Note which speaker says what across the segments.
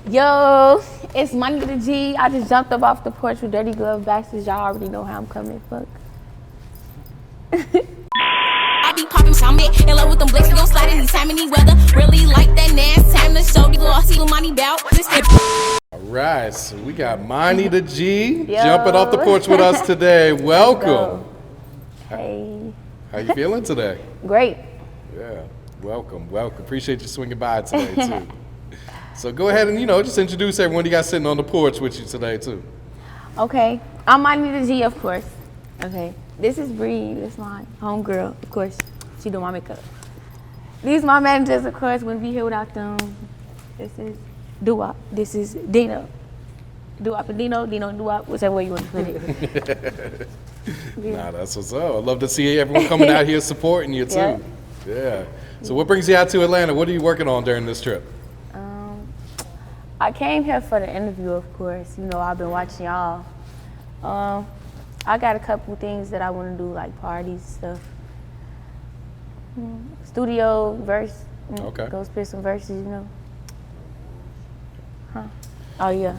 Speaker 1: Yo, it's Moni Da G. I just jumped up off the porch with dirty glove bastards. Y'all already know how I'm coming. Fuck.
Speaker 2: I be popping helmet, in love with them blicks, we gon' slide anytime, any weather. Really like that nasty time to show the little see money bout.
Speaker 3: All right, so we got Moni Da G
Speaker 1: Yo.
Speaker 3: jumping off the porch with us today. Welcome.
Speaker 1: Hey.
Speaker 3: How you feeling today?
Speaker 1: Great.
Speaker 3: Yeah, welcome. Appreciate you swinging by today too. So go ahead and just introduce everyone you got sitting on the porch with you today too.
Speaker 1: Okay. I'm Moni Da G, of course. Okay. This is Bree. This is my homegirl, of course. She do my makeup. These my managers, of course. Wouldn't be here without them. This is Doo-Wop. This is Dino. Doo-Wop and Dino and Doo-Wop, whichever way you want to put it.
Speaker 3: Nah, that's what's up. I'd love to see everyone coming out here supporting you too. Yeah. So what brings you out to Atlanta? What are you working on during this trip?
Speaker 1: I came here for the interview, of course. I've been watching y'all. I got a couple things that I want to do, like parties, stuff. Studio, verse.
Speaker 3: Okay.
Speaker 1: Go spit some verses, Huh. Oh, yeah.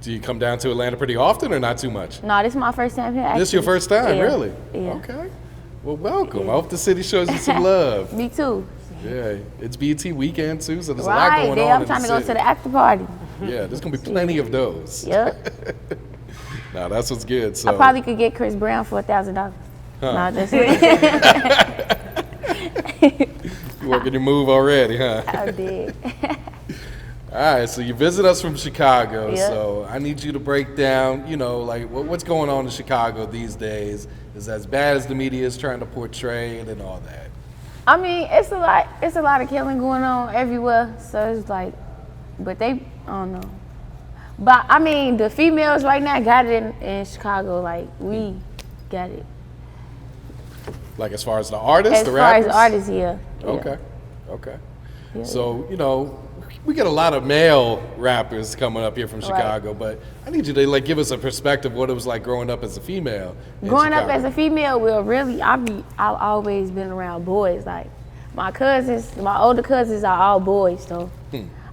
Speaker 3: Do you come down to Atlanta pretty often or not too much?
Speaker 1: No, this is my first time here, actually.
Speaker 3: This is your first time,
Speaker 1: Yeah.
Speaker 3: really?
Speaker 1: Yeah.
Speaker 3: Okay. Well, welcome. I hope the city shows you some love.
Speaker 1: Me too.
Speaker 3: Yeah, it's BET weekend too, so there's a lot going
Speaker 1: Right,
Speaker 3: on
Speaker 1: I'm trying to
Speaker 3: in
Speaker 1: go
Speaker 3: the
Speaker 1: to the
Speaker 3: city.
Speaker 1: after party.
Speaker 3: Yeah, there's gonna be plenty of those.
Speaker 1: Yep.
Speaker 3: Nah, that's what's good. So
Speaker 1: I probably could get Chris Brown for $1,000.
Speaker 3: Huh.
Speaker 1: Nah, that's
Speaker 3: you working your move already, huh?
Speaker 1: I did.
Speaker 3: All right, so you visit us from Chicago,
Speaker 1: Yep.
Speaker 3: so I need you to break down, like what's going on in Chicago these days. Is as bad as the media is trying to portray it and all that.
Speaker 1: I mean, it's a lot of killing going on everywhere. So it's like, but I don't know. But I mean, the females right now got it in Chicago. Like, we got it.
Speaker 3: Like as far as the artists,
Speaker 1: As
Speaker 3: the
Speaker 1: far
Speaker 3: rappers?
Speaker 1: as artists, yeah.
Speaker 3: Okay.
Speaker 1: Yeah.
Speaker 3: So, we get a lot of male rappers coming up here from Chicago, but I need you to give us a perspective of what it was like growing up as a female in
Speaker 1: Growing up
Speaker 3: Chicago.
Speaker 1: as a female, well, really, I've always been around boys. Like, my older cousins are all boys, so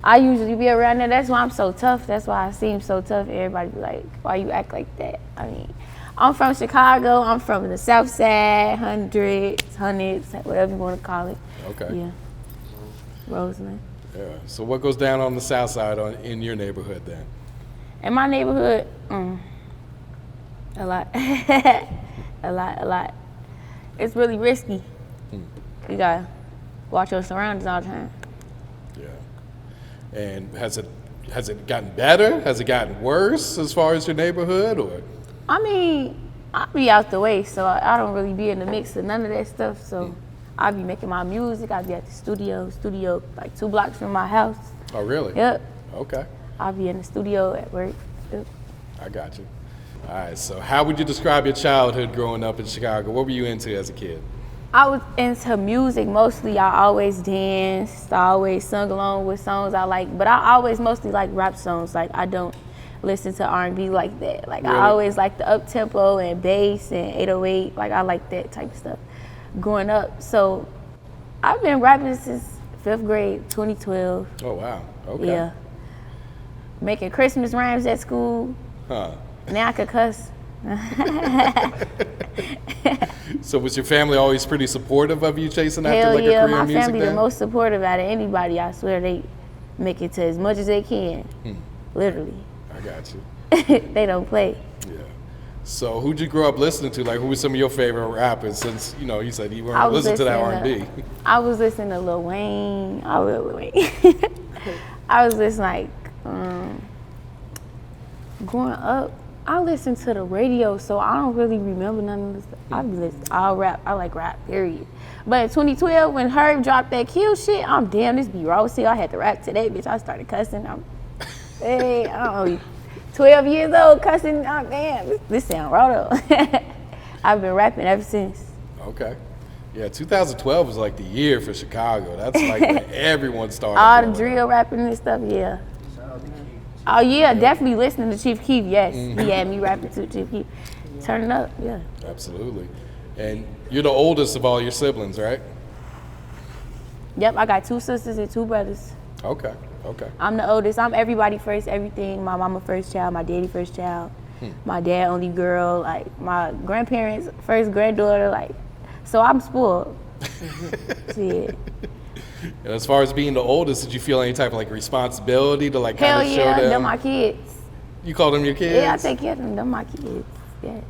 Speaker 1: I usually be around there. That's why I'm so tough. That's why I seem so tough. Everybody be like, why you act like that? I mean, I'm from Chicago. I'm from the Southside, hundreds, whatever you want to call it.
Speaker 3: Okay.
Speaker 1: Yeah. Roseland.
Speaker 3: Yeah. So what goes down on the south side in your neighborhood then?
Speaker 1: In my neighborhood, a lot. a lot. It's really risky. You gotta watch your surroundings all the time.
Speaker 3: Yeah. And has it gotten better? Has it gotten worse as far as your neighborhood, or?
Speaker 1: I mean, I be out the way, so I don't really be in the mix of none of that stuff. So I be making my music. I be at the studio like 2 blocks from my house.
Speaker 3: Oh, really?
Speaker 1: Yep.
Speaker 3: Okay.
Speaker 1: I'll be in the studio at work. Yep.
Speaker 3: I got you. All right. So how would you describe your childhood growing up in Chicago? What were you into as a kid?
Speaker 1: I was into music mostly. I always danced. I always sung along with songs I like, but I always mostly like rap songs. Like, I don't listen to R&B like that. Like,
Speaker 3: Really?
Speaker 1: I always like the up tempo and bass and 808. Like, I like that type of stuff growing up. So I've been rapping since 5th grade, 2012.
Speaker 3: Oh, wow. Okay.
Speaker 1: Yeah. Making Christmas rhymes at school.
Speaker 3: Huh.
Speaker 1: Now I could cuss.
Speaker 3: So was your family always pretty supportive of you chasing after
Speaker 1: Hell
Speaker 3: like
Speaker 1: yeah,
Speaker 3: a career
Speaker 1: my
Speaker 3: in music
Speaker 1: family
Speaker 3: then?
Speaker 1: the most supportive out of anybody. I swear they make it to as much as they can. Literally.
Speaker 3: I got you.
Speaker 1: They don't play.
Speaker 3: Yeah. So who'd you grow up listening to? Like, who were some of your favorite rappers? Since you said you
Speaker 1: I
Speaker 3: weren't
Speaker 1: was
Speaker 3: listening to that
Speaker 1: listening
Speaker 3: R&B.
Speaker 1: I was listening to Lil Wayne. I love Lil Wayne. I was listening growing up, I listened to the radio, so I don't really remember none of this stuff. I be listening. I rap. I like rap, period. But in 2012, when Herb dropped that Kill shit, I'm damn, this be raw. See, I had to rap to that bitch. I started cussing. Hey, I don't know, 12 years old cussing. Oh, damn, this sound raw though. I've been rapping ever since.
Speaker 3: Okay. Yeah, 2012 was like the year for Chicago. That's like when everyone started.
Speaker 1: All the
Speaker 3: blowing
Speaker 1: drill
Speaker 3: up.
Speaker 1: rapping and stuff, yeah. Oh yeah, definitely listening to Chief Keef, yes. He had me rapping to Chief Keef. Turning up, yeah.
Speaker 3: Absolutely. And you're the oldest of all your siblings, right?
Speaker 1: Yep, I got 2 sisters and 2 brothers.
Speaker 3: Okay. Okay.
Speaker 1: I'm the oldest. I'm everybody first, everything. My mama first child, my daddy first child, my dad only girl, like my grandparents first granddaughter, like, so I'm spoiled. Shit.
Speaker 3: And as far as being the oldest, did you feel any type of like responsibility to like
Speaker 1: Hell
Speaker 3: kind of show
Speaker 1: yeah,
Speaker 3: them?
Speaker 1: them my kids.
Speaker 3: You call them your kids?
Speaker 1: Yeah, I take care of them. Them my kids. Yes.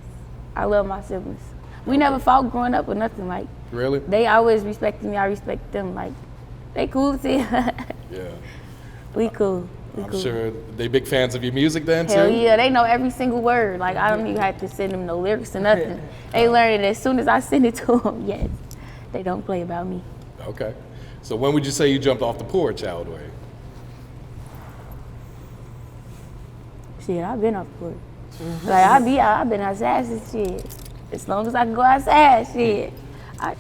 Speaker 1: I love my siblings. We never fought growing up or nothing. Like,
Speaker 3: Really?
Speaker 1: they always respected me. I respect them. Like, they cool too.
Speaker 3: Yeah.
Speaker 1: We cool. We
Speaker 3: I'm
Speaker 1: cool.
Speaker 3: sure they big fans of your music then too?
Speaker 1: Hell yeah, they know every single word. Like, I don't even have to send them no lyrics or nothing. They learn it as soon as I send it to them. Yes. They don't play about me.
Speaker 3: Okay. So when would you say you jumped off the porch all the way?
Speaker 1: Shit, I've been off court. Like, I've been outside since shit. As long as I can go outside, shit. I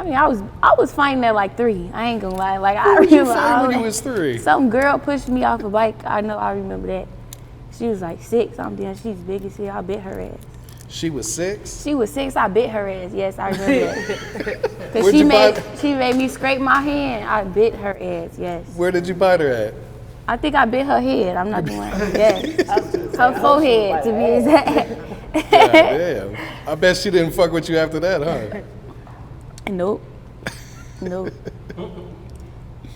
Speaker 1: mean, I was fighting at like 3. I ain't gonna lie. Like, I
Speaker 3: What you
Speaker 1: remember
Speaker 3: fighting when you was 3?
Speaker 1: some girl pushed me off a bike. I remember that. She was like 6. I'm damn, she's big as hell. I bit her ass.
Speaker 3: She was 6?
Speaker 1: She was 6. I bit her ass. Yes, I remember that. Cause
Speaker 3: Where'd you bite?
Speaker 1: she made me scrape my hand. I bit her ass. Yes.
Speaker 3: Where did you bite her at?
Speaker 1: I think I bit her head. I'm not doing it. Yes. Her forehead, to be exact.
Speaker 3: God damn. I bet she didn't fuck with you after that, huh?
Speaker 1: Nope. Nope.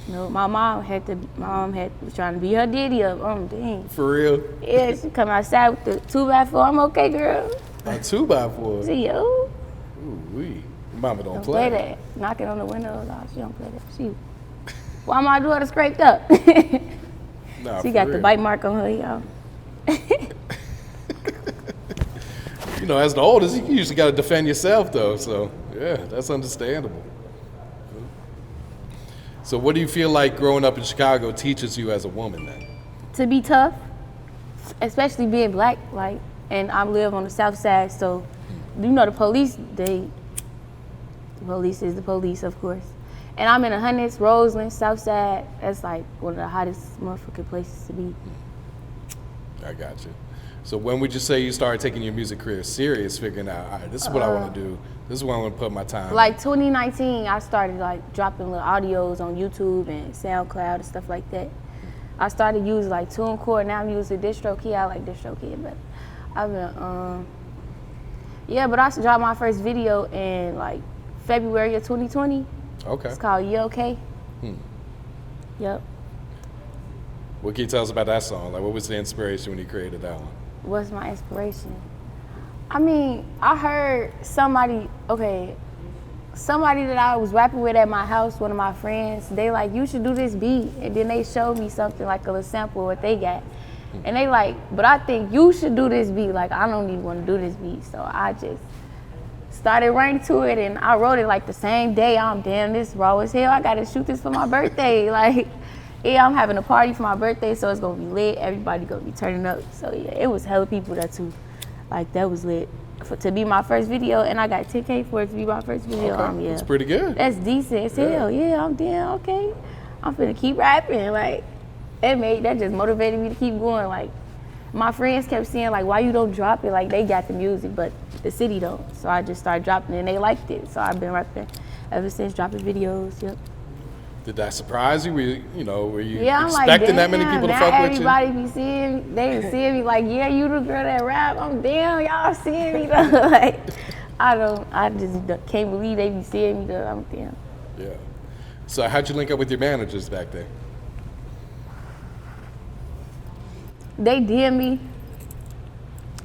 Speaker 1: My mom was trying to be her daddy up. Dang.
Speaker 3: For real?
Speaker 1: Yeah, she come outside with the 2x4. I'm okay, girl.
Speaker 3: A 2x4?
Speaker 1: See, yo.
Speaker 3: Ooh, wee. Mama don't
Speaker 1: Play
Speaker 3: play.
Speaker 1: that. Knocking on the windows. Oh, she don't play that. Why my daughter scraped up?
Speaker 3: Nah,
Speaker 1: She
Speaker 3: for
Speaker 1: got the
Speaker 3: real.
Speaker 1: bite mark on her, y'all.
Speaker 3: You know, as the oldest, you usually got to defend yourself, though. So, yeah, that's understandable. So, what do you feel like growing up in Chicago teaches you as a woman then?
Speaker 1: To be tough, especially being black, like, and I live on the Southside, so you know the police is the police, of course. And I'm in the Hundreds, Roseland, Southside. That's like one of the hottest motherfucking places to be.
Speaker 3: I got you. So when would you say you started taking your music career serious, figuring out, all right, this is what I want to do. This is what I want to put my time in.
Speaker 1: Like 2019, I started like dropping little audios on YouTube and SoundCloud and stuff like that. I started using like TuneCore. Now I'm using DistroKid. I like DistroKid, but I've been, but I dropped my first video in like February of 2020.
Speaker 3: Okay.
Speaker 1: It's called You Okay? Yep.
Speaker 3: What can you tell us about that song? Like, what was the inspiration when you created that one?
Speaker 1: What's my inspiration? I mean, I heard somebody that I was rapping with at my house, one of my friends, they like, you should do this beat. And then they showed me something like a little sample of what they got. And they like, but I think you should do this beat. Like, I don't even want to do this beat. So I just started writing to it, and I wrote it like the same day. I'm damn, this raw as hell. I got to shoot this for my birthday. Like, yeah, I'm having a party for my birthday, so it's going to be lit. Everybody going to be turning up. So, yeah, it was hella people there, too. Like, that was lit. To be my first video, and I got 10K for it to be my first video.
Speaker 3: Okay.
Speaker 1: Yeah.
Speaker 3: That's pretty good.
Speaker 1: That's decent as hell. Yeah, I'm damn, okay. I'm finna keep rapping. Like, that just motivated me to keep going. Like, my friends kept saying, like, why you don't drop it? Like, they got the music, but the city don't. So I just started dropping it, and they liked it. So I've been rapping ever since, dropping videos, yep.
Speaker 3: Did that surprise you? Were you
Speaker 1: I'm
Speaker 3: expecting
Speaker 1: like,
Speaker 3: that many people to fuck with you?
Speaker 1: everybody be seeing me. They see me like, yeah, you the girl that rap. I'm damn, y'all seeing me though. Like, I just can't believe they be seeing me though. I'm damn.
Speaker 3: Yeah. So how'd you link up with your managers back then?
Speaker 1: They DM me,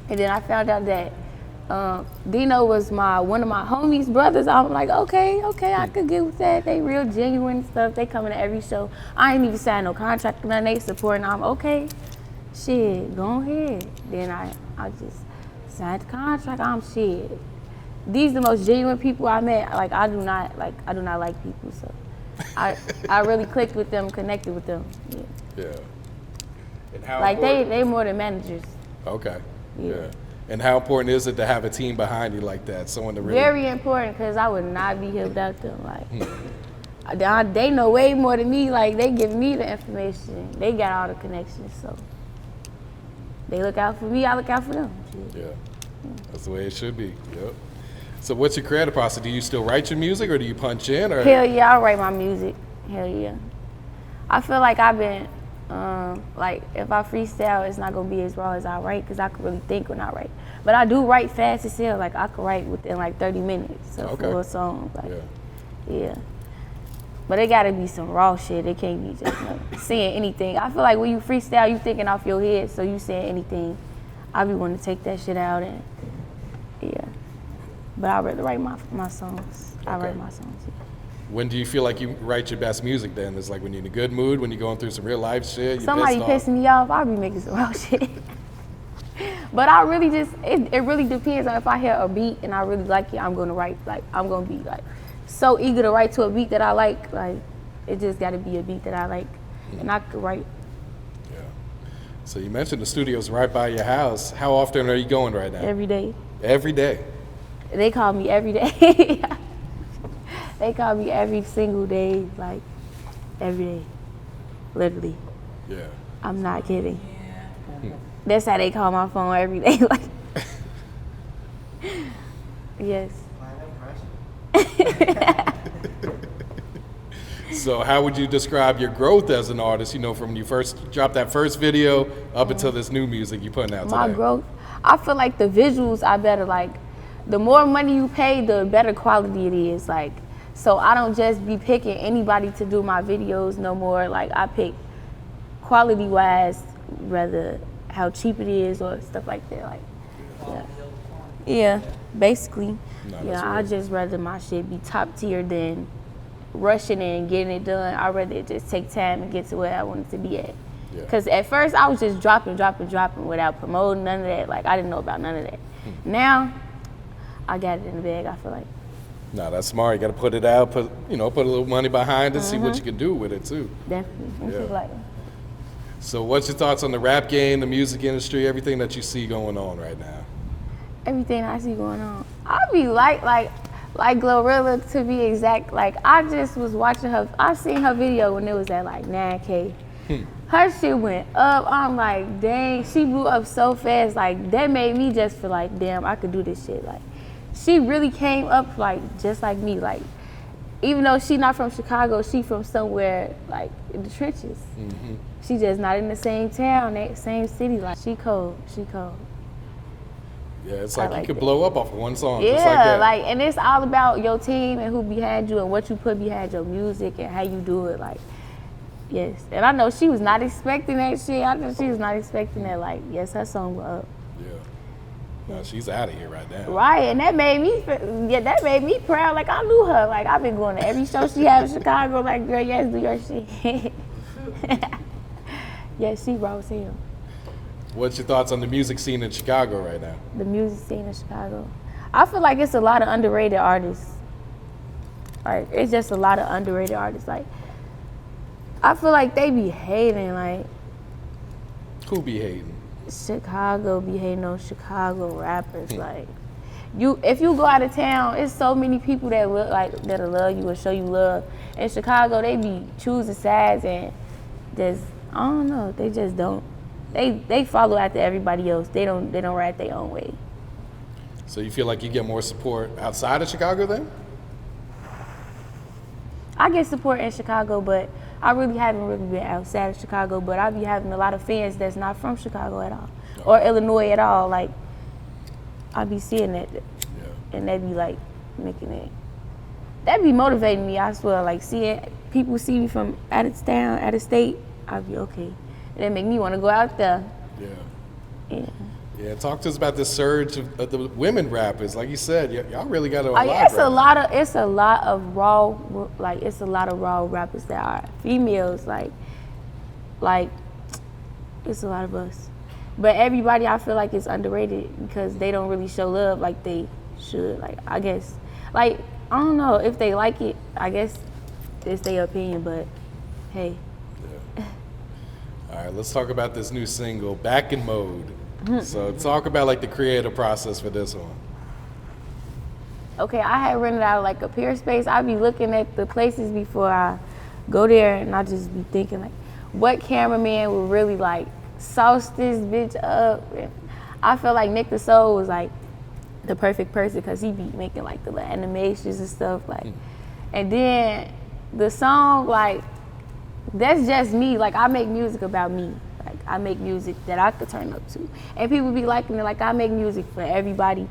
Speaker 1: and then I found out that Dino was one of my homies' brothers. I'm like, okay, I could get with that. They real genuine and stuff. They coming to every show. I ain't even signed no contract or nothing. They supporting. I'm okay. Shit, go ahead. Then I just signed the contract. I'm shit. These the most genuine people I met. Like, I do not like people, so I really clicked with them, connected with them. Yeah.
Speaker 3: And how
Speaker 1: Like they more than managers.
Speaker 3: Okay.
Speaker 1: Yeah.
Speaker 3: And how important is it to have a team behind you like that? Someone to really...
Speaker 1: Very important, because I would not be here without them. Like, they know way more than me. Like, they give me the information. They got all the connections, so they look out for me. I look out for them.
Speaker 3: Yeah. That's the way it should be. Yep. So what's your creative process? Do you still write your music, or do you punch in? Or
Speaker 1: Hell yeah, I write my music. Hell yeah. I feel like I've been, like if I freestyle, it's not gonna be as raw as I write because I can really think when I write. But I do write fast as hell. Like I can write within like 30 minutes for a song. Like, yeah. But it gotta be some raw shit. It can't be just like saying anything. I feel like when you freestyle, you thinking off your head, so you saying anything. I be wanting to take that shit out and But I rather write my songs. I write my songs. Yeah.
Speaker 3: When do you feel like you write your best music then? It's like when you're in a good mood, when you're going through some real life shit,
Speaker 1: Somebody pissing me off, I'll be making some raw shit. But I really just, it really depends on if I hear a beat and I really like it, I'm gonna write, like, I'm gonna be like, so eager to write to a beat that I like it just gotta be a beat that I like, and I could write.
Speaker 3: Yeah. So you mentioned the studio's right by your house. How often are you going right now?
Speaker 1: Every day.
Speaker 3: Every day?
Speaker 1: They call me every day. They call me every single day, like, every day, literally.
Speaker 3: Yeah.
Speaker 1: I'm not kidding. That's how they call my phone every day. Like, yes.
Speaker 3: So how would you describe your growth as an artist, you know, from when you first dropped that first video up until this new music you're putting out today?
Speaker 1: My growth, I feel like the visuals are better. Like, the more money you pay, the better quality it is. Like, so I don't just be picking anybody to do my videos no more. Like, I pick quality-wise, rather how cheap it is or stuff like that. Like, yeah, basically. I just rather my shit be top tier than rushing and getting it done. I'd rather it just take time and get to where I want it to be at. Because at first I was just dropping without promoting none of that. Like, I didn't know about none of that. Now, I got it in the bag, I feel like.
Speaker 3: No, that's smart. You got to put it out, put a little money behind it, see what you can do with it too.
Speaker 1: Definitely. Like,
Speaker 3: so what's your thoughts on the rap game, the music industry, everything that you see going on right now?
Speaker 1: Everything I see going on. I be like Glorilla, to be exact. Like, I just was watching her. I seen her video when it was at like 9K. Her shit went up. I'm like, dang, she blew up so fast. Like, that made me just feel like, damn, I could do this shit. Like, she really came up like just like me. Like, even though she not from Chicago, she from somewhere like in the trenches. She just not in the same town, that same city. Like, she cold.
Speaker 3: Yeah, it's like you could
Speaker 1: that.
Speaker 3: blow up off of one song.
Speaker 1: Yeah,
Speaker 3: just like that.
Speaker 1: like, and it's all about your team and who behind you and what you put behind your music and how you do it. Like, yes. And I know she was not expecting that shit. I know she was not expecting that. Like, yes, her song was up.
Speaker 3: Yeah. No, she's out of here right now.
Speaker 1: Right, and that made me proud. Like, I knew her. Like, I've been going to every show she had in Chicago. Like, girl, yes, do your shit. Yes, she raw as hell.
Speaker 3: What's your thoughts on the music scene in Chicago right now?
Speaker 1: The music scene in Chicago. I feel like it's a lot of underrated artists. Like, it's just a lot of underrated artists. Like, I feel like they be hating. Like,
Speaker 3: Who be hating?
Speaker 1: Chicago be hating on Chicago rappers. Like, if you go out of town, it's so many people that look like that'll love you and show you love. In Chicago, they be choosing sides and just, I don't know, they just don't. They follow after everybody else. They don't ride their own way.
Speaker 3: So you feel like you get more support outside of Chicago then?
Speaker 1: I get support in Chicago, but I really haven't been outside of Chicago. But I be having a lot of fans that's not from Chicago at all, or Illinois at all. Like, I be seeing that, and they be like making it. That be motivating me. I swear, like, seeing people see me from out of town, out of state, I be okay. And that make me want to go out there. Yeah.
Speaker 3: Talk to us about this surge of the women rappers. Like you said, y'all really got to
Speaker 1: It's a lot of raw rappers that are females. Like it's a lot of us. But everybody, I feel like, is underrated because they don't really show love like they should. Like, I guess, like, I don't know if they like it. I guess it's their opinion, but hey.
Speaker 3: All right, let's talk about this new single, Back in Mode. So talk about like the creative process for this one.
Speaker 1: Okay, I had rented out like a peer space. I be looking at the places before I go there, and I just be thinking like, what cameraman would really like sauce this bitch up? And I feel like Nick the Soul was like the perfect person because he be making like the animations and stuff like. And then the song like that's just me. Like, I make music about me. Like, I make music that I could turn up to. And people be liking it. Like, I make music for everybody.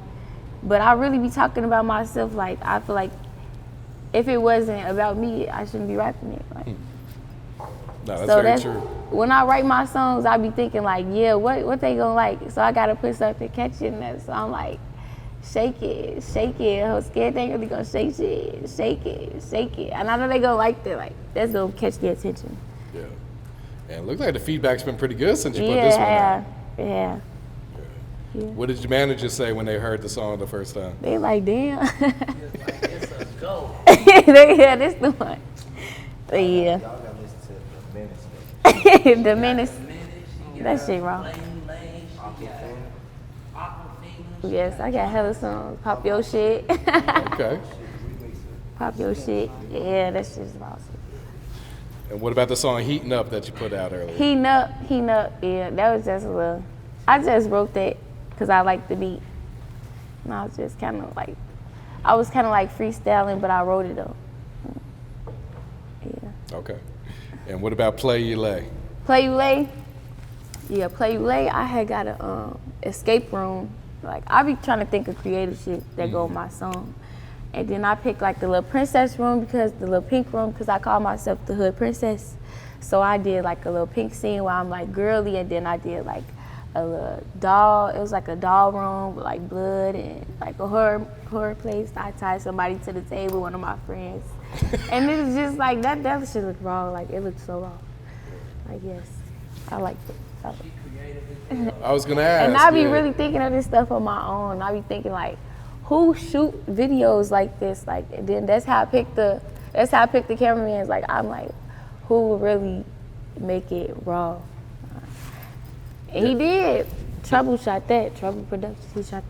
Speaker 1: But I really be talking about myself. Like, I feel like if it wasn't about me, I shouldn't be rapping it. Like,
Speaker 3: No, that's
Speaker 1: so
Speaker 3: very true.
Speaker 1: when I write my songs, I be thinking like, yeah, what they gonna like? So I gotta put something catchy in there. So I'm like, shake it, shake it. Her scared they ain't really gonna shake shit, shake it, shake it. And I know they gonna like that. Like, that's gonna catch their attention.
Speaker 3: Yeah. And it looks like the feedback's been pretty good since you put this one out.
Speaker 1: Yeah.
Speaker 3: What did your manager say when they heard the song the first time?
Speaker 1: They like, damn.
Speaker 4: It's a go.
Speaker 1: Yeah, this the one. But yeah.
Speaker 4: Y'all gotta listen to the Menace.
Speaker 1: The Menace. That shit wrong. Yes, I got hella songs. Pop your shit.
Speaker 3: Okay.
Speaker 1: Pop your shit. Yeah, that shit's awesome.
Speaker 3: And what about the song Heating Up that you put out earlier?
Speaker 1: Heating up. Yeah, that was just a little. I just wrote that because I like the beat. And I was just kind of like, freestyling, but I wrote it though. Yeah.
Speaker 3: Okay. And what about Play You Lay?
Speaker 1: Play You Lay. Yeah, Play You Lay. I had got a escape room. Like, I be trying to think of creative shit that go with my song. And then I picked like the little princess room because the little pink room because I call myself the hood princess. So I did like a little pink scene where I'm like girly, and then I did like a little doll. It was like a doll room with like blood and like a horror place. I tied somebody to the table, one of my friends. And it was just like that shit looked raw. Like, it looked so raw. Like, yes, I liked it.
Speaker 3: I was gonna ask.
Speaker 1: And I be really thinking of this stuff on my own. I be thinking like, who shoot videos like this? Like, and then that's how I picked the cameramans. Like, I'm like, who would really make it raw? And he did. Trouble shot that. Trouble Productions, he shot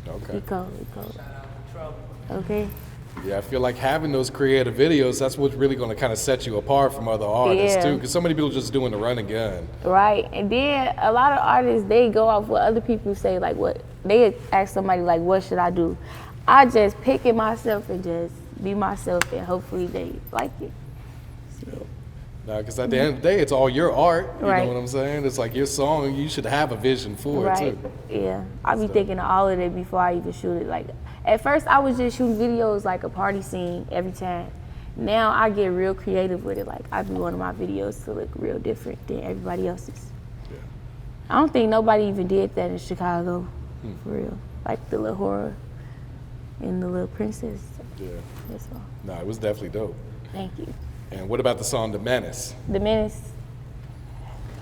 Speaker 1: that.
Speaker 3: Okay.
Speaker 1: He cold. Okay.
Speaker 3: Yeah, I feel like having those creative videos, that's what's really going to kind of set you apart from other artists, too. Because so many people just doing the run and gun.
Speaker 1: Right. And then a lot of artists, they go off what other people say, like what, they ask somebody, like, what should I do? I just pick it myself and just be myself, and hopefully they like it. So.
Speaker 3: No, because at the end of the day, it's all your art. You
Speaker 1: Right.
Speaker 3: know what I'm saying? It's like your song, you should have a vision for it, too.
Speaker 1: Yeah. I be thinking of all of it before I even shoot it. Like, at first, I was just shooting videos like a party scene every time. Now I get real creative with it. Like, I do one of my videos to look real different than everybody else's.
Speaker 3: Yeah.
Speaker 1: I don't think nobody even did that in Chicago, for real. Like the little horror and the little princess.
Speaker 3: Yeah.
Speaker 1: That's all.
Speaker 3: No, it was definitely dope.
Speaker 1: Thank you.
Speaker 3: And what about the song The Menace?
Speaker 1: The Menace.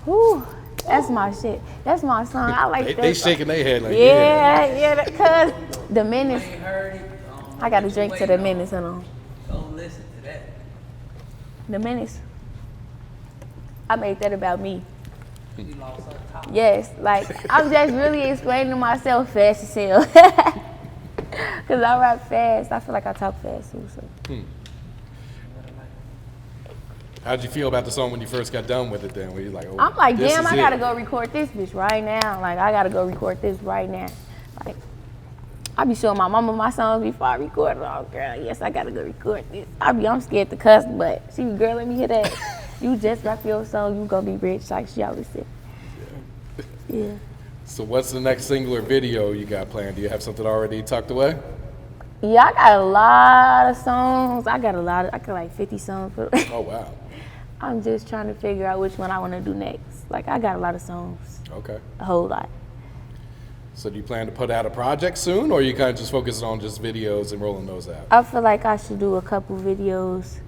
Speaker 1: Whew, that's my shit. That's my song. I like that.
Speaker 3: They shaking their head like,
Speaker 1: Yeah, because The Menace. I got to drink to The Menace. Hold on.
Speaker 4: Don't listen to that.
Speaker 1: The Menace. I made that about me.
Speaker 4: You lost her top.
Speaker 1: Yes, like, I'm just really explaining myself fast as hell. Because I rap fast. I feel like I talk fast too. So.
Speaker 3: How'd you feel about the song when you first got done with it then? Were you like, oh,
Speaker 1: I'm like,
Speaker 3: this
Speaker 1: damn,
Speaker 3: is
Speaker 1: I
Speaker 3: it?
Speaker 1: gotta go record this bitch right now. Like, I gotta go record this right now. Like, I be showing my mama my songs before I record it. Oh, girl, yes, I gotta go record this. I'm scared to cuss, but she be, girl, let me hear that. You just rap your song, you gonna be rich, like she always said. Yeah.
Speaker 3: So what's the next single or video you got planned? Do you have something already tucked away?
Speaker 1: Yeah, I got a lot of songs. I got like 50 songs.
Speaker 3: Oh, wow.
Speaker 1: I'm just trying to figure out which one I want to do next. Like, I got a lot of songs.
Speaker 3: Okay.
Speaker 1: A whole lot.
Speaker 3: So do you plan to put out a project soon, or are you kind of just focusing on just videos and rolling those out?
Speaker 1: I feel like I should do a couple videos,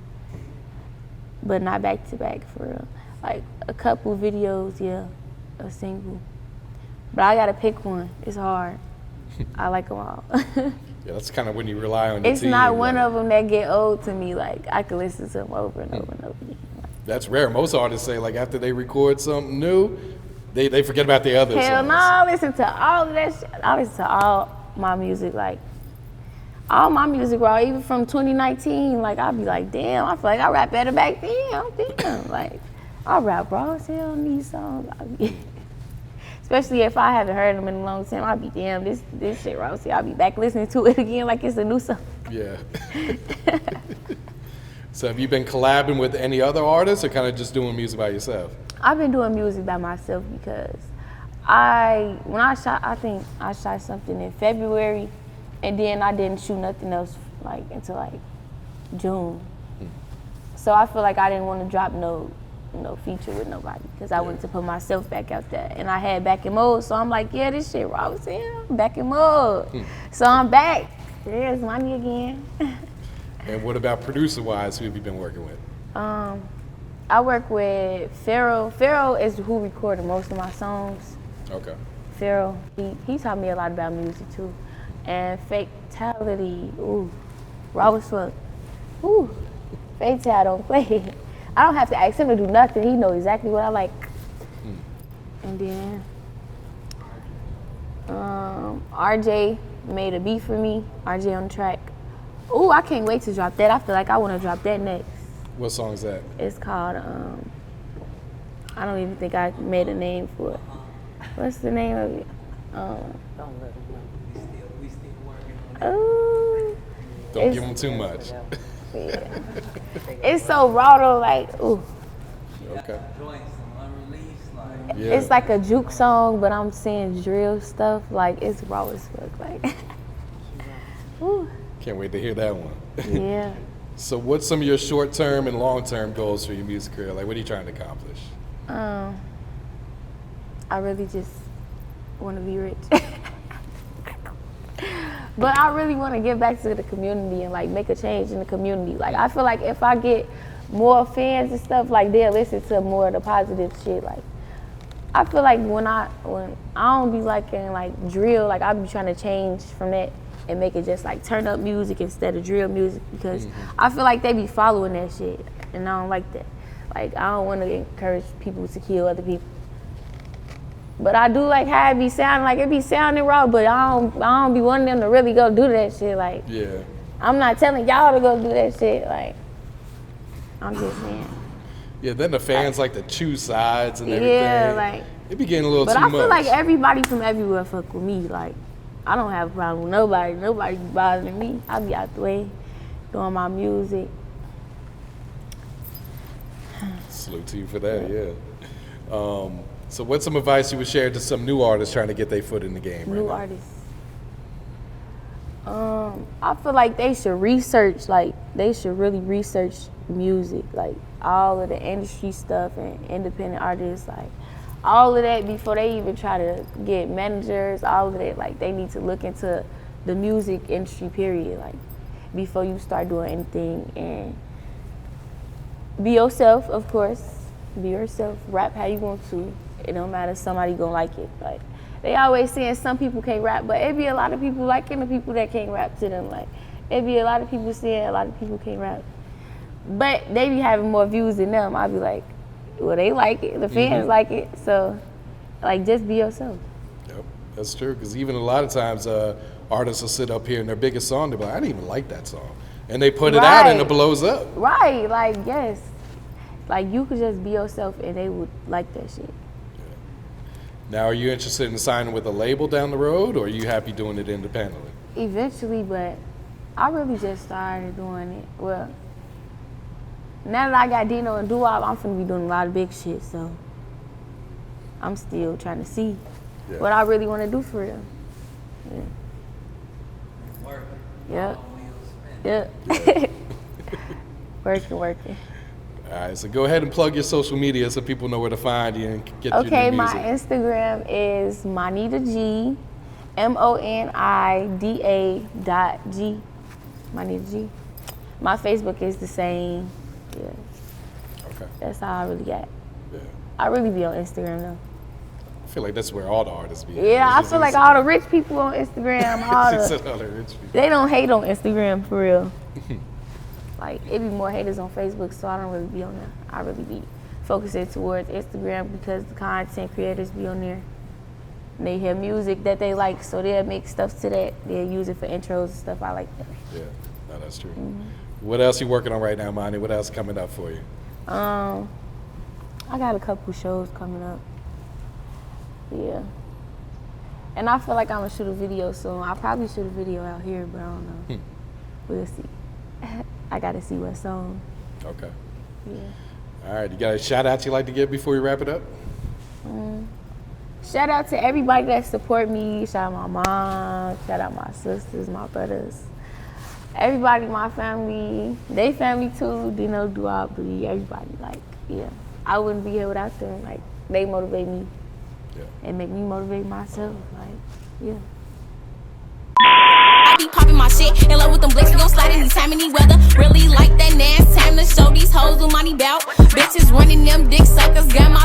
Speaker 1: but not back to back, for real. Like, a couple videos, yeah, a single. But I gotta pick one. It's hard. I like them all.
Speaker 3: Yeah, that's kind of when you rely on your
Speaker 1: It's
Speaker 3: team.
Speaker 1: not one of them that get old to me. Like, I can listen to them over and over and over again.
Speaker 3: That's rare. Most artists say, like, after they record something new, they forget about the other
Speaker 1: Hell
Speaker 3: songs.
Speaker 1: no, I listen to all of that shit. I listen to all my music, like, all my music raw, even from 2019. Like, I'll be like, damn, I feel like I rap better back then. Damn, like, I rap raw as hell on these songs. Especially if I haven't heard them in a long time, I'll be, damn, this shit raw. See, I'll be back listening to it again like it's a new song.
Speaker 3: Yeah. So have you been collabing with any other artists or kind of just doing music by yourself?
Speaker 1: I've been doing music by myself because when I shot, I think I shot something in February, and then I didn't shoot nothing else like until like June. So I feel like I didn't want to drop no feature with nobody because I wanted to put myself back out there, and I had back in mode. So I'm like, yeah, this shit raw as hell, back in mode. So I'm back. There's money again.
Speaker 3: And what about producer-wise? Who have you been working with?
Speaker 1: I work with Pharaoh. Pharaoh is who recorded most of my songs.
Speaker 3: Okay.
Speaker 1: Pharaoh, he taught me a lot about music too. And Fatality, ooh, raw as fuck. Ooh, Fatal don't play. I don't have to ask him to do nothing. He know exactly what I like. And then RJ made a beat for me. RJ on the track. Ooh, I can't wait to drop that. I feel like I want to drop that next.
Speaker 3: What song is that?
Speaker 1: It's called, I don't even think I made a name for it. What's the name of it?
Speaker 4: Don't let them know. We still working on it.
Speaker 1: Oh,
Speaker 3: Don't give them too much.
Speaker 1: yeah. It's so raw though, like, ooh.
Speaker 3: Okay.
Speaker 4: Joints unreleased, like.
Speaker 3: Yeah.
Speaker 1: It's like a juke song, but I'm saying drill stuff. Like, it's raw as fuck. Like, ooh.
Speaker 3: Can't wait to hear that one.
Speaker 1: Yeah.
Speaker 3: So what's some of your short-term and long-term goals for your music career? Like, what are you trying to accomplish?
Speaker 1: I really just want to be rich. But I really want to give back to the community and like make a change in the community. Like, I feel like if I get more fans and stuff, like they'll listen to more of the positive shit. Like, I feel like when I don't be liking like drill, like I be trying to change from that and make it just like turn up music instead of drill music, because I feel like they be following that shit and I don't like that. Like, I don't want to encourage people to kill other people. But I do like how it be sounding, like it be sounding raw, but I don't be wanting them to really go do that shit. Like,
Speaker 3: Yeah.
Speaker 1: I'm not telling y'all to go do that shit. Like, I'm just saying.
Speaker 3: Yeah, then the fans like to choose sides and everything.
Speaker 1: Yeah, like.
Speaker 3: It be getting a little
Speaker 1: But
Speaker 3: too
Speaker 1: I
Speaker 3: much.
Speaker 1: feel like everybody from everywhere fuck with me. Like, I don't have a problem with nobody. Nobody be bothering me. I be out the way doing my music.
Speaker 3: Salute to you for that, yeah. So what's some advice you would share to some new artists trying to get their foot in the game
Speaker 1: New
Speaker 3: right now?
Speaker 1: artists. I feel like they should research, like they should really research music, like all of the industry stuff and independent artists, like all of that before they even try to get managers, all of that. Like, they need to look into the music industry, period, like before you start doing anything. And be yourself, of course. Be yourself. Rap how you want to. It don't matter if somebody gonna like it. Like, they always saying some people can't rap, but it be a lot of people liking the people that can't rap to them. Like, it be a lot of people saying a lot of people can't rap, but they be having more views than them. I be like, well, they like it. The fans like it. So, like, just be yourself.
Speaker 3: Yep, that's true. Because even a lot of times, artists will sit up here and their biggest song, they'll be like, I didn't even like that song, and they put it out and it blows up.
Speaker 1: Right. Like, yes. Like, you could just be yourself and they would like that shit.
Speaker 3: Now, are you interested in signing with a label down the road, or are you happy doing it independently?
Speaker 1: Eventually, but I really just started doing it. Well, now that I got Dino and Doo-Wop, I'm finna be doing a lot of big shit, so I'm still trying to see what I really want to do for real. Yeah.
Speaker 4: Working.
Speaker 1: Yep.
Speaker 4: All wheels spinning.
Speaker 1: Yep. Working.
Speaker 3: All right, so go ahead and plug your social media so people know where to find you and get
Speaker 1: Okay,
Speaker 3: your new
Speaker 1: my
Speaker 3: music.
Speaker 1: Instagram is Moni Da G, MONIDA.G. Moni Da G. My Facebook is the same. Yeah,
Speaker 3: Okay.
Speaker 1: that's all I really got.
Speaker 3: Yeah.
Speaker 1: I really be on Instagram though.
Speaker 3: I feel like that's where all the artists be.
Speaker 1: Yeah, I feel like all the rich people on Instagram,
Speaker 3: She said all the rich people.
Speaker 1: they don't hate on Instagram for real. Like, it be more haters on Facebook, so I don't really be on there. I really be focusing towards Instagram because the content creators be on there. And they hear music that they like, so they'll make stuff to that. They'll use it for intros and stuff. I like that.
Speaker 3: Yeah, no, that's true. What else you working on right now, Moni? What else coming up for you?
Speaker 1: I got a couple shows coming up. Yeah. And I feel like I'm gonna shoot a video soon. I'll probably shoot a video out here, but I don't know. We'll see. I gotta see what song.
Speaker 3: Okay.
Speaker 1: Yeah.
Speaker 3: All right. You got a shout out you like to give before we wrap it up?
Speaker 1: Shout out to everybody that support me. Shout out my mom. Shout out my sisters, my brothers. Everybody, my family. They family too. Dino, Dua, Blee, everybody. Like, yeah. I wouldn't be here without them. Like, they motivate me.
Speaker 3: Yeah.
Speaker 1: And make me motivate myself. Like, yeah.
Speaker 2: I be popping my shit, in love with them blicks, we gon' slide anytime, any weather. Really like that nasty time to show these hoes who money bout. Bitches running them dick suckers, got my